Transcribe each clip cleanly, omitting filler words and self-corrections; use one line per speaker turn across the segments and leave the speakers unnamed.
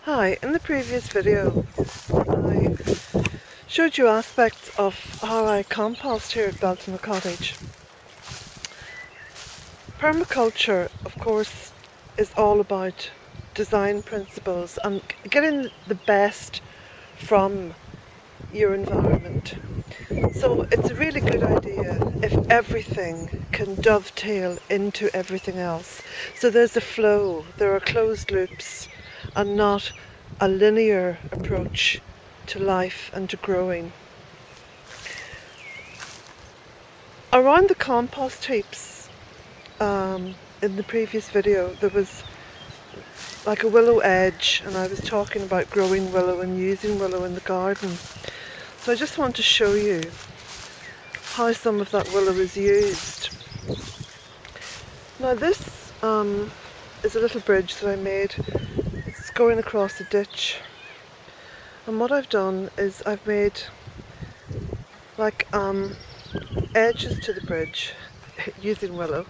Hi, in the previous video I showed you aspects of how I compost here at Belton Cottage. Permaculture, of course, is all about design principles and getting the best from your environment. So it's a really good idea if everything can dovetail into everything else. So there's a flow, there are closed loops and not a linear approach to life and to growing. Around the compost heaps, in the previous video there was like a willow edge, and I was talking about growing willow and using willow in the garden. So I just want to show you how some of that willow is used. Now this is a little bridge that I made. It's going across a ditch, and what I've done is I've made like edges to the bridge using willow.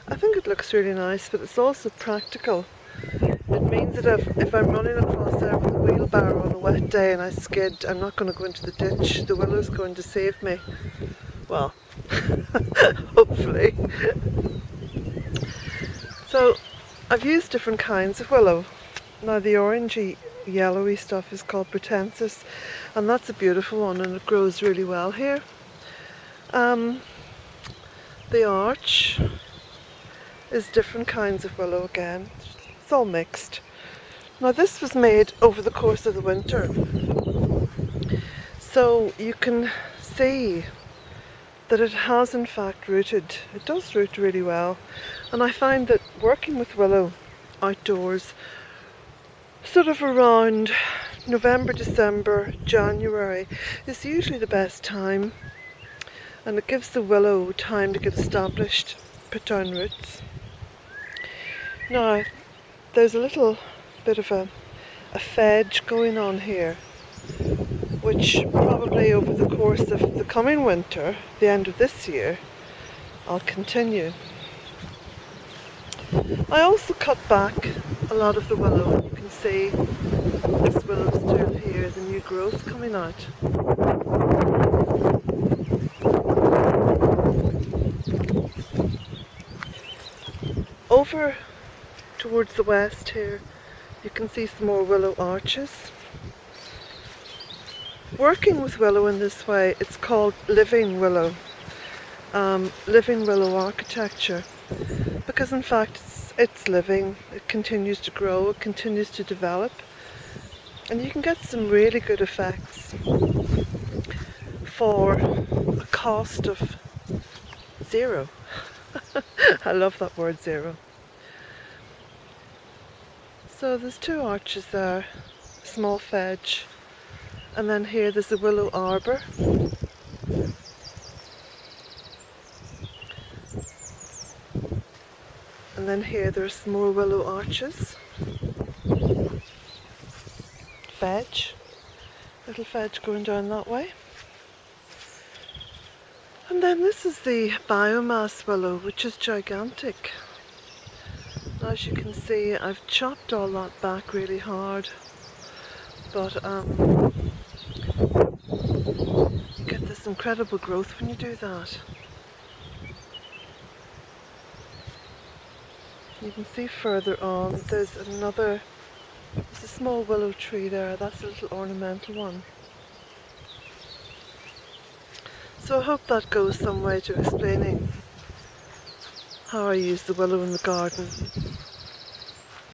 I think it looks really nice, but it's also practical. It means that if I'm running across there with a wheelbarrow on a wet day and I skid, I'm not going to go into the ditch. The willow's going to save me. Well, hopefully. So I've used different kinds of willow. Now the orangey yellowy stuff is called pretensis, and that's a beautiful one and it grows really well here. The arch is different kinds of willow again. It's all mixed. Now this was made over the course of the winter, so you can see that it has in fact rooted. It does root really well, and I find that working with willow outdoors sort of around November, December, January is usually the best time, and it gives the willow time to get established, put down roots. Now there's a little bit of a fedge going on here, which probably over the course of the coming winter, the end of this year, I'll continue. I also cut back a lot of the willow. You can see this willow still here, the new growth coming out. Over towards the west here, you can see some more willow arches. Working with willow in this way, it's called living willow architecture, because in fact it's living, it continues to grow, it continues to develop, and you can get some really good effects for a cost of zero. I love that word, zero. So there's two arches there, a small fedge, and then here there's a willow arbour. And then here there's some more willow arches. Fedge, little fedge going down that way. And then this is the biomass willow, which is gigantic. As you can see, I've chopped all that back really hard, but you get this incredible growth when you do that. You can see further on there's a small willow tree there. That's a little ornamental one. So I hope that goes some way to explaining how I use the willow in the garden.